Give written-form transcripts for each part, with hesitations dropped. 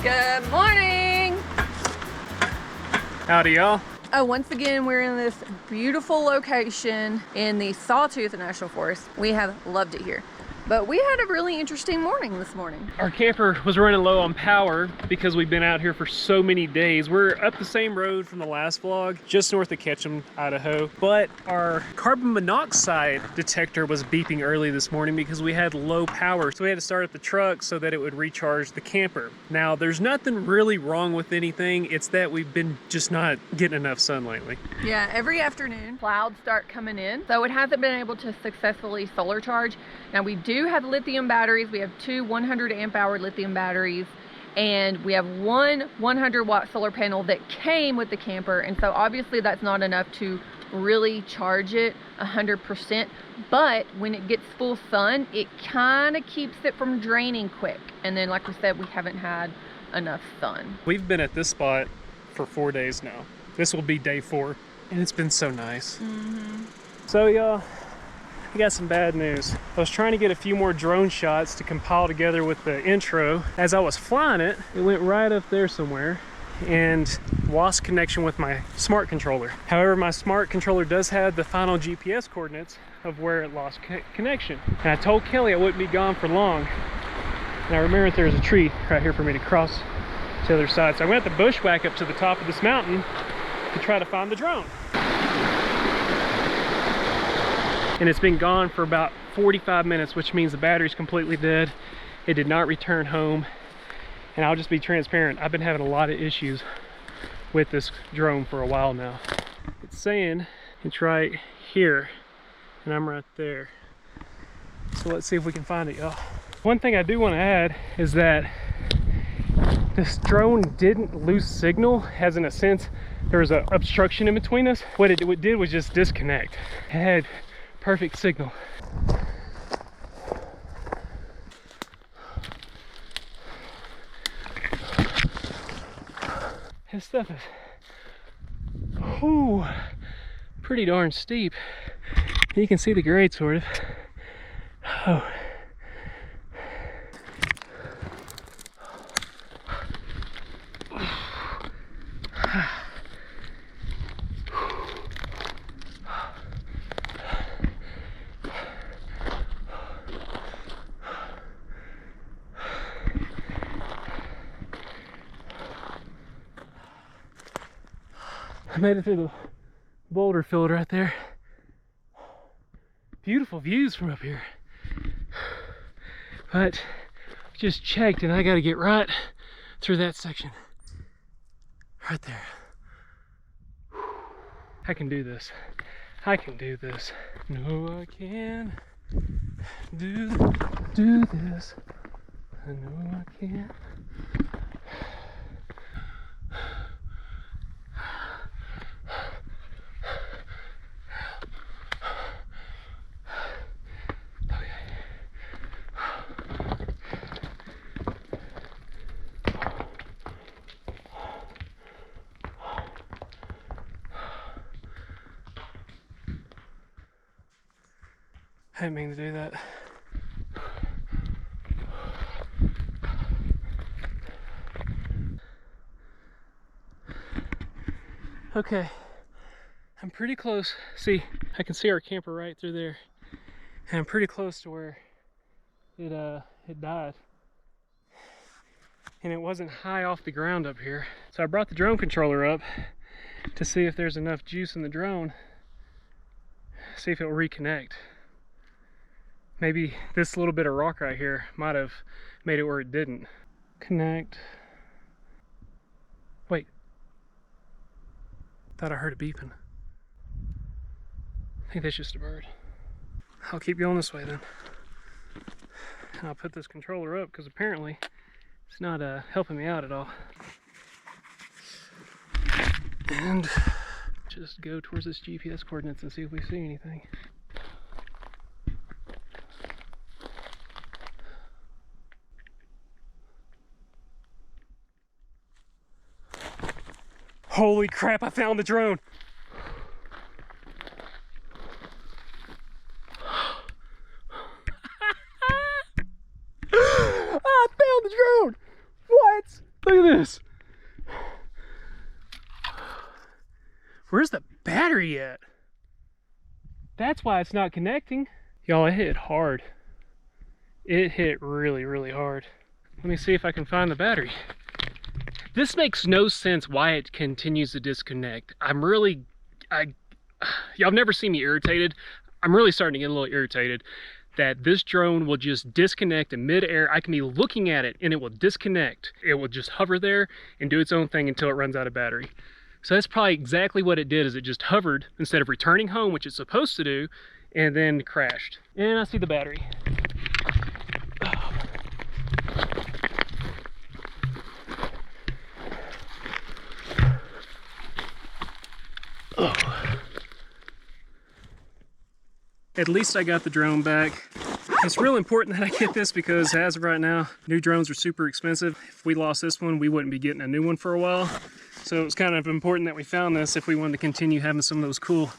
Good morning. Howdy, y'all. Oh, once again, we're in this beautiful location in the Sawtooth National Forest. We have loved it here. But we had a really interesting morning this morning. Our camper was running low on power because we've been out here for so many days. We're up the same road from the last vlog, just north of Ketchum, Idaho. But our carbon monoxide detector was beeping early this morning because we had low power. So we had to start up the truck so that it would recharge the camper. Now, there's nothing really wrong with anything. It's that we've been just not getting enough sun lately. Yeah, every afternoon, clouds start coming in. So it hasn't been able to successfully solar charge. Now we do have lithium batteries. We have two 100 amp hour lithium batteries, and we have one 100 watt solar panel that came with the camper. And so obviously that's not enough to really charge it 100%, but when it gets full sun, it kind of keeps it from draining quick. And then, like we said, we haven't had enough sun. We've been at this spot for 4 days now. This will be day 4, and it's been so nice. So y'all, I got some bad news. I was trying to get a few more drone shots to compile together with the intro. As I was flying it, it went right up there somewhere and lost connection with my smart controller. However, my smart controller does have the final GPS coordinates of where it lost connection. And I told Kelly I wouldn't be gone for long. And I remember there's a tree right here for me to cross to the other side. So I went to bushwhack up to the top of this mountain to try to find the drone. And it's been gone for about 45 minutes, which means the battery's completely dead. It did not return home. And I'll just be transparent, I've been having a lot of issues with this drone for a while now. It's saying it's right here, and I'm right there. So let's see if we can find it, y'all. One thing I do want to add is that this drone didn't lose signal, as in a sense there was an obstruction in between us. What it did was just disconnect. It had perfect signal. This stuff is pretty darn steep. You can see the grade sort of. Oh. I made it through the boulder field right there. Beautiful views from up here. But just checked and I gotta get right through that section. Right there. I can do this. I can do this. No, I can do this. I know I can. I didn't mean to do that. Okay, I'm pretty close. See, I can see our camper right through there. And I'm pretty close to where it died. And it wasn't high off the ground up here. So I brought the drone controller up to see if there's enough juice in the drone. See if it'll reconnect. Maybe this little bit of rock right here might have made it where it didn't. Connect. Wait. Thought I heard it beeping. I think that's just a bird. I'll keep going this way then. And I'll put this controller up because apparently it's not helping me out at all. And just go towards this GPS coordinates and see if we see anything. Holy crap, I found the drone! I found the drone! What? Look at this. Where's the battery at? That's why it's not connecting. Y'all, it hit hard. It hit really, really hard. Let me see if I can find the battery. This makes no sense why it continues to disconnect. Y'all have never seen me irritated. I'm really starting to get a little irritated that this drone will just disconnect in midair. I can be looking at it and it will disconnect. It will just hover there and do its own thing until it runs out of battery. So that's probably exactly what it did, is it just hovered instead of returning home, which it's supposed to do, and then crashed. And I see the battery. Oh. At least I got the drone back. It's real important that I get this because as of right now, new drones are super expensive. If we lost this one, we wouldn't be getting a new one for a while. So it was kind of important that we found this if we wanted to continue having some of those cool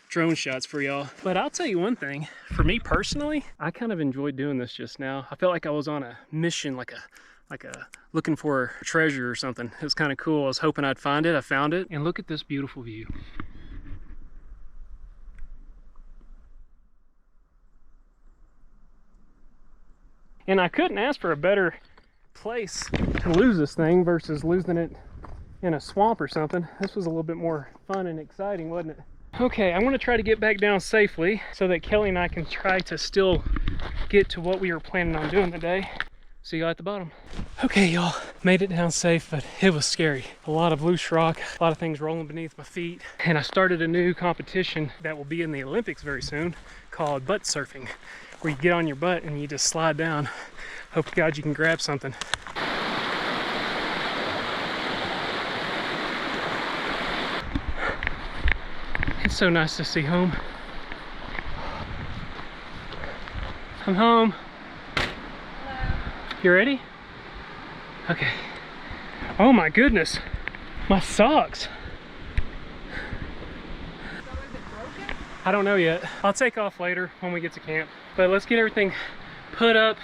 drone shots for y'all. But I'll tell you one thing, for me personally, I kind of enjoyed doing this just now. I felt like I was on a mission, like a looking for a treasure or something. It was kind of cool. I was hoping I'd find it. I found it. And look at this beautiful view. And I couldn't ask for a better place to lose this thing versus losing it in a swamp or something. This was a little bit more fun and exciting, wasn't it? Okay, I want to try to get back down safely so that Kelly and I can try to still get to what we were planning on doing today. See y'all at the bottom. Okay, y'all, made it down safe, but it was scary. A lot of loose rock, a lot of things rolling beneath my feet. And I started a new competition that will be in the Olympics very soon called butt surfing, where you get on your butt and you just slide down. Hope to God you can grab something. It's so nice to see home. I'm home. You ready? Okay. Oh my goodness. My socks. I don't know yet. I'll take off later when we get to camp. But let's get everything put up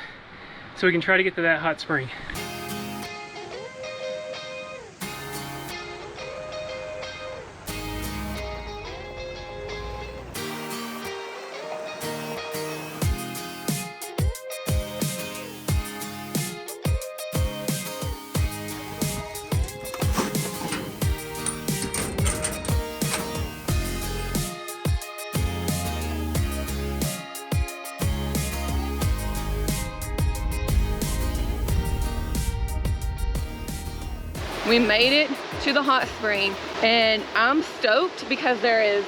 so we can try to get to that hot spring. We made it to the hot spring and I'm stoked because there is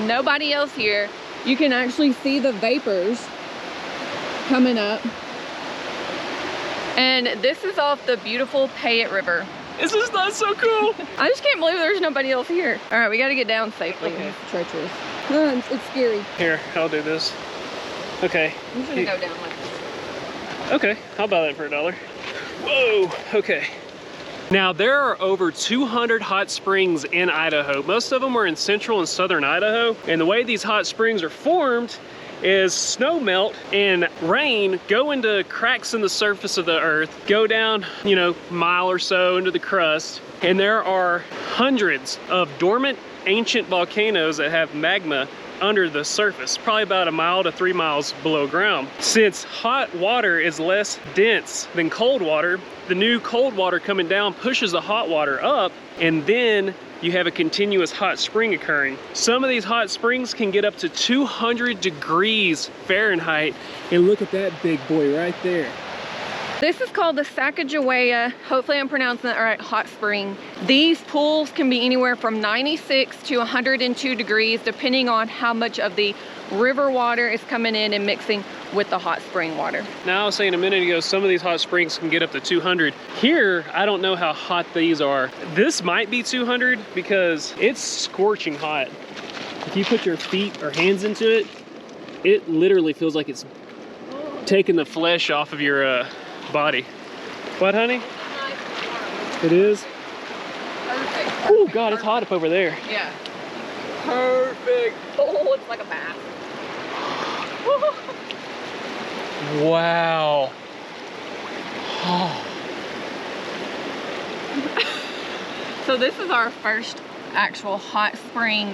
nobody else here. You can actually see the vapors coming up. And this is off the beautiful Payette River. This is not so cool. I just can't believe there's nobody else here. All right, we gotta get down safely. Okay. It's treacherous. It's scary. Here, I'll do this. Okay. I'm just gonna go down like this. Okay, I'll buy that for $1. Whoa, okay. Now there are over 200 hot springs in Idaho. Most of them are in central and southern Idaho. And the way these hot springs are formed is snow melt and rain go into cracks in the surface of the earth, go down, you know, a mile or so into the crust. And there are hundreds of dormant ancient volcanoes that have magma under the surface, probably about 1 mile to 3 miles below ground. Since hot water is less dense than cold water, the new cold water coming down pushes the hot water up, and then you have a continuous hot spring occurring. Some of these hot springs can get up to 200 degrees Fahrenheit, and look at that big boy right there. This is called the Sacagawea, hopefully I'm pronouncing that right, hot spring. These pools can be anywhere from 96 to 102 degrees, depending on how much of the river water is coming in and mixing with the hot spring water. Now I was saying a minute ago, some of these hot springs can get up to 200. Here, I don't know how hot these are. This might be 200 because it's scorching hot. If you put your feet or hands into it, it literally feels like it's taking the flesh off of your body. What, honey? It is? Perfect. Oh God, it's hot up over there. Yeah. Perfect. Oh, it's like a bath. Wow. Oh. So this is our first actual hot spring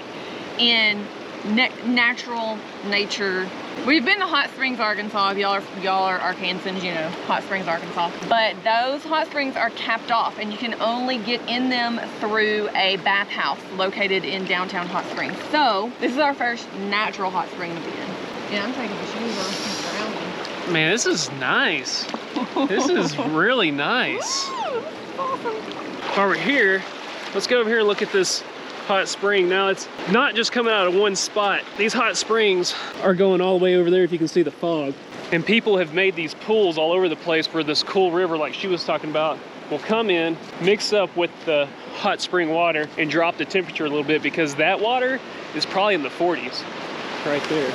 in natural nature. We've been to Hot Springs, Arkansas. If y'all are Arkansans, you know, Hot Springs, Arkansas. But those hot springs are capped off and you can only get in them through a bathhouse located in downtown Hot Springs. So this is our first natural hot spring to be in. Yeah, I'm taking the shoes off and surrounding. Man, this is nice. This is really nice. Woo, awesome. While we're here, let's go over here and look at this hot spring. Now it's not just coming out of one spot. These hot springs are going all the way over there if you can see the fog. And people have made these pools all over the place where this cool river, like she was talking about, will come in, mix up with the hot spring water and drop the temperature a little bit, because that water is probably in the 40s right there.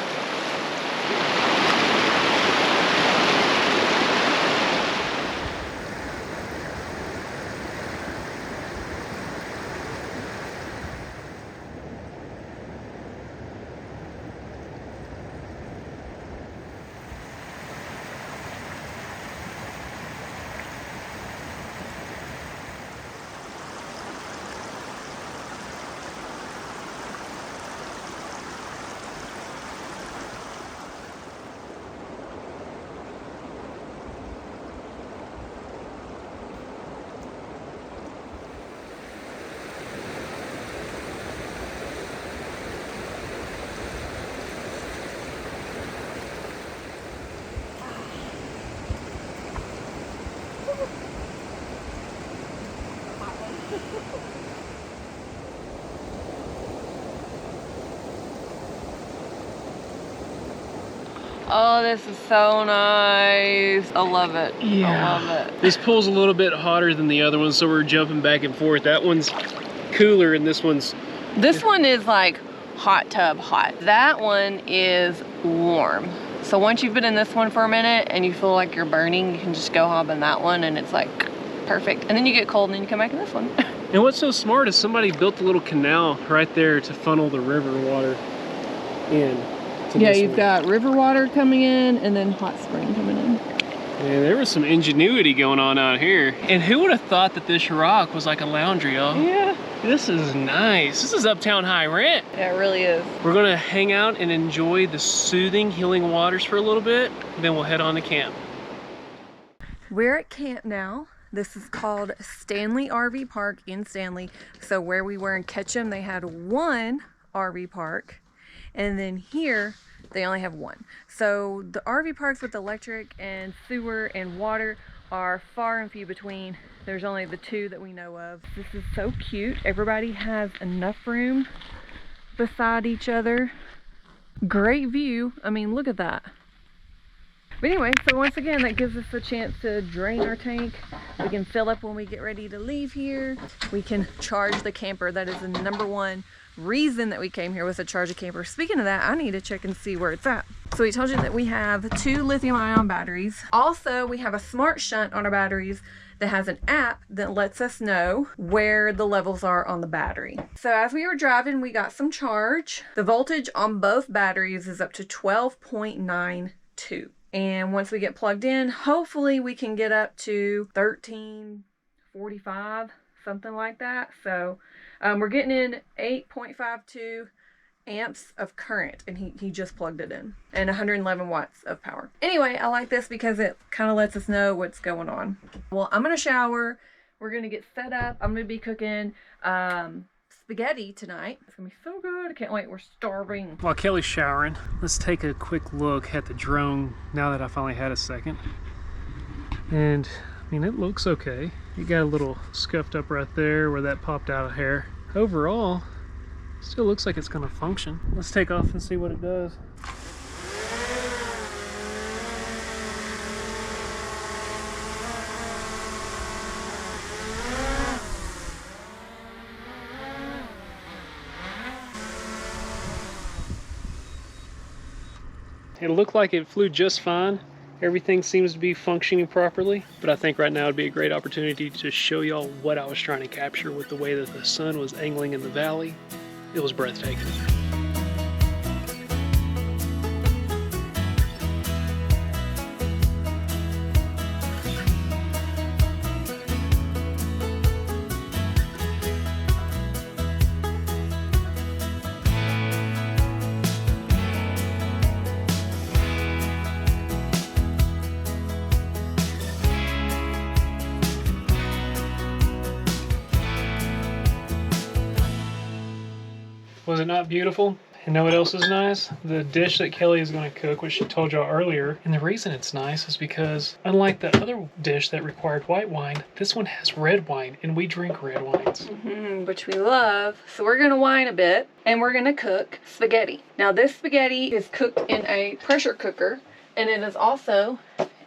Oh, this is so nice. I love it. Yeah. I love it. This pool's a little bit hotter than the other one, so we're jumping back and forth. That one's cooler and this one's... This one is like hot tub hot. That one is warm. So once you've been in this one for a minute and you feel like you're burning, you can just go hop in that one and it's like perfect. And then you get cold and then you come back in this one. And what's so smart is somebody built a little canal right there to funnel the river water in. Yeah, you've got river water coming in and then hot spring coming in. Yeah, there was some ingenuity going on out here. And who would have thought that this rock was like a laundry, y'all? Yeah. This is nice. This is Uptown High Rent. Yeah, it really is. We're gonna hang out and enjoy the soothing, healing waters for a little bit, then we'll head on to camp. We're at camp now. This is called Stanley RV Park in Stanley. So where we were in Ketchum, they had one RV park. And then here, they only have one. So the RV parks with electric and sewer and water are far and few between. There's only the two that we know of. This is so cute. Everybody has enough room beside each other. Great view. I mean, look at that. But anyway, so once again, that gives us a chance to drain our tank. We can fill up when we get ready to leave here. We can charge the camper. That is the #1 reason that we came here, was to charge a camper. Speaking of that, I need to check and see where it's at. So we told you that we have 2 lithium-ion batteries. Also, we have a smart shunt on our batteries that has an app that lets us know where the levels are on the battery. So as we were driving, we got some charge. The voltage on both batteries is up to 12.92. And once we get plugged in, hopefully we can get up to 1345, something like that. So we're getting in 8.52 amps of current, and he just plugged it in, and 111 watts of power. Anyway, I like this because it kind of lets us know what's going on. Well, I'm gonna shower. We're gonna get set up. I'm gonna be cooking spaghetti tonight. It's gonna be so good. I can't wait. We're starving. While Kelly's showering, let's take a quick look at the drone now that I finally had a second. And I mean, it looks okay. You got a little scuffed up right there where that popped out of hair. Overall, still looks like it's gonna function. Let's take off and see what it does. It looked like it flew just fine. Everything seems to be functioning properly, but I think right now would be a great opportunity to show y'all what I was trying to capture with the way that the sun was angling in the valley. It was breathtaking. Was it not beautiful? And know what else is nice? The dish that Kelly is going to cook, which she told y'all earlier. And the reason it's nice is because, unlike the other dish that required white wine, this one has red wine, and we drink red wines. Which we love. So we're going to wine a bit, and we're going to cook spaghetti. Now this spaghetti is cooked in a pressure cooker, and it is also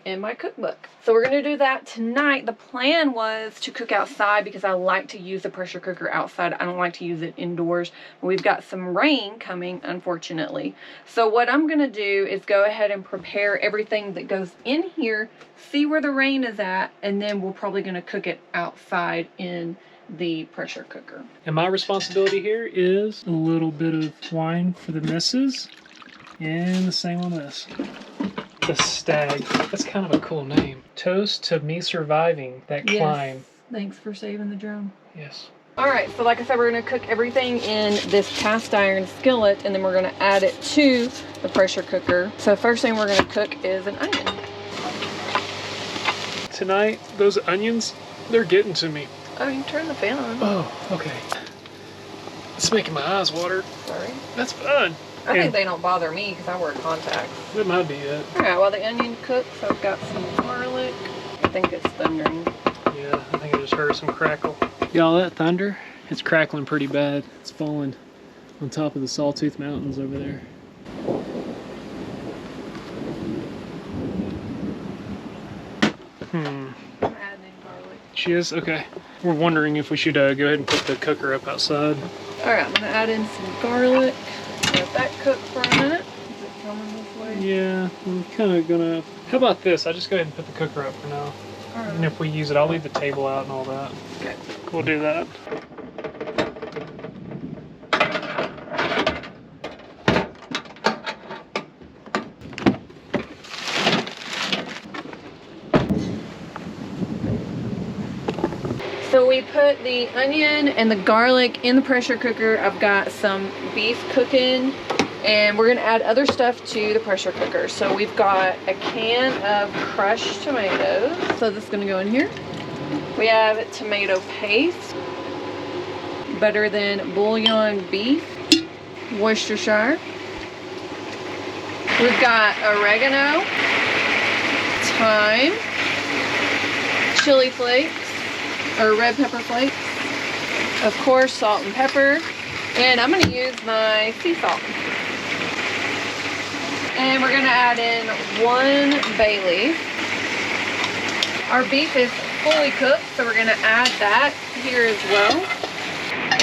in my cookbook. So we're going to do that tonight. The plan was to cook outside because I like to use the pressure cooker outside. I don't like to use it indoors. We've got some rain coming, unfortunately. So what I'm going to do is go ahead and prepare everything that goes in here, see where the rain is at, and then we're probably going to cook it outside in the pressure cooker. And my responsibility here is a little bit of wine for the missus, and the same on this. The Stag. That's kind of a cool name. Toast to me surviving that climb. Thanks for saving the drone. Yes. Alright, so like I said, we're going to cook everything in this cast iron skillet, and then we're going to add it to the pressure cooker. So first thing we're going to cook is an onion. Tonight, those onions, they're getting to me. Oh, you can turn the fan on. Oh, okay. It's making my eyes water. Sorry. That's fun. I think they don't bother me because I wear contacts. That might be it. Alright, while the onion cooks, I've got some garlic. I think it's thundering. Yeah, I think I just heard some crackle. Y'all, that thunder, it's crackling pretty bad. It's falling on top of the Sawtooth Mountains over there. I'm adding garlic. She is? Okay. We're wondering if we should go ahead and put the cooker up outside. Alright, I'm going to add in some garlic. Let that cook for a minute. Is it coming this way? Yeah, I'm kind of gonna... How about this? I just go ahead and put the cooker up for now. Alright. And if we use it, I'll leave the table out and all that. Okay. We'll do that. So we put the onion and the garlic in the pressure cooker. I've got some beef cooking, and we're gonna add other stuff to the pressure cooker. So we've got a can of crushed tomatoes. So this is gonna go in here. We have tomato paste, better than bouillon beef, Worcestershire. We've got oregano, thyme, chili flakes, or red pepper flakes, of course salt and pepper, and I'm going to use my sea salt. And we're going to add in 1 bay leaf. Our beef is fully cooked, so we're going to add that here as well.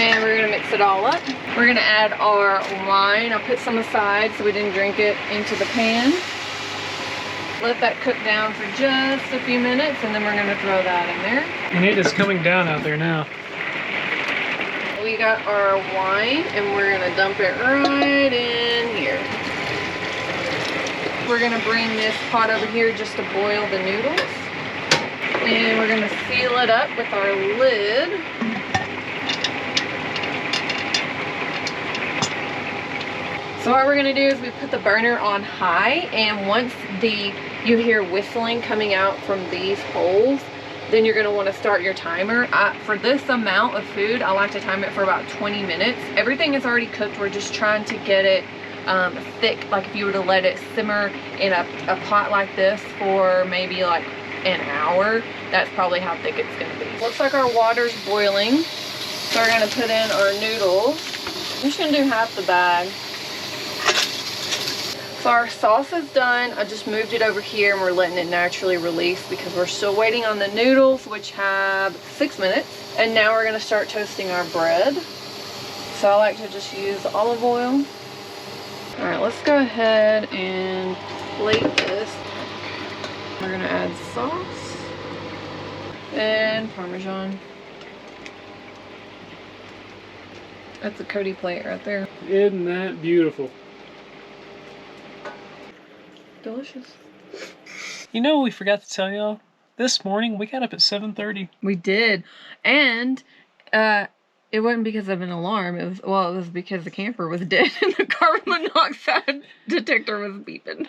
And we're going to mix it all up. We're going to add our wine. I'll put some aside so we didn't drink it into the pan. Let that cook down for just a few minutes, and then we're going to throw that in there. And it is coming down out there now. We got our wine, and we're going to dump it right in here. We're going to bring this pot over here just to boil the noodles. And we're going to seal it up with our lid. So what we're going to do is we put the burner on high, and once you hear whistling coming out from these holes, then you're going to want to start your timer. For this amount of food, I like to time it for about 20 minutes. Everything is already cooked. We're just trying to get it thick. Like if you were to let it simmer in a pot like this for maybe like an hour, that's probably how thick it's going to be. Looks like our water's boiling. So we're going to put in our noodles. I'm just going to do half the bag. So our sauce is done. I just moved it over here, and we're letting it naturally release because we're still waiting on the noodles, which have 6 minutes. And now we're going to start toasting our bread. So I like to just use olive oil. All right, let's go ahead and plate this. We're going to add sauce and Parmesan. That's a Cody plate right there. Isn't that beautiful? Delicious. You know what we forgot to tell y'all? This morning we got up at 7:30. We did. And it wasn't because of an alarm. It was because the camper was dead and the carbon monoxide detector was beeping.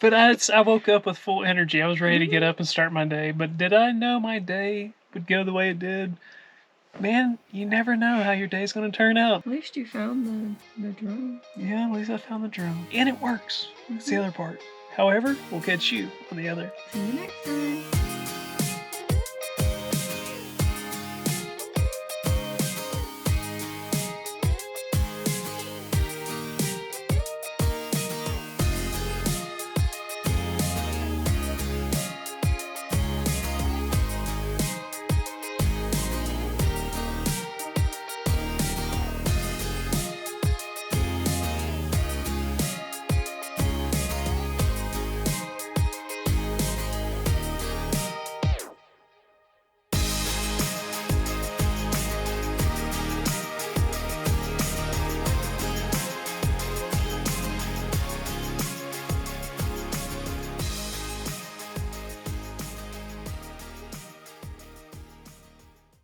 But I woke up with full energy. I was ready to get up and start my day. But did I know my day would go the way it did? Man, you never know how your day's gonna turn out. At least you found the drone. Yeah, at least I found the drone. And it works. That's the other part. However, we'll catch you on the other. See you next time.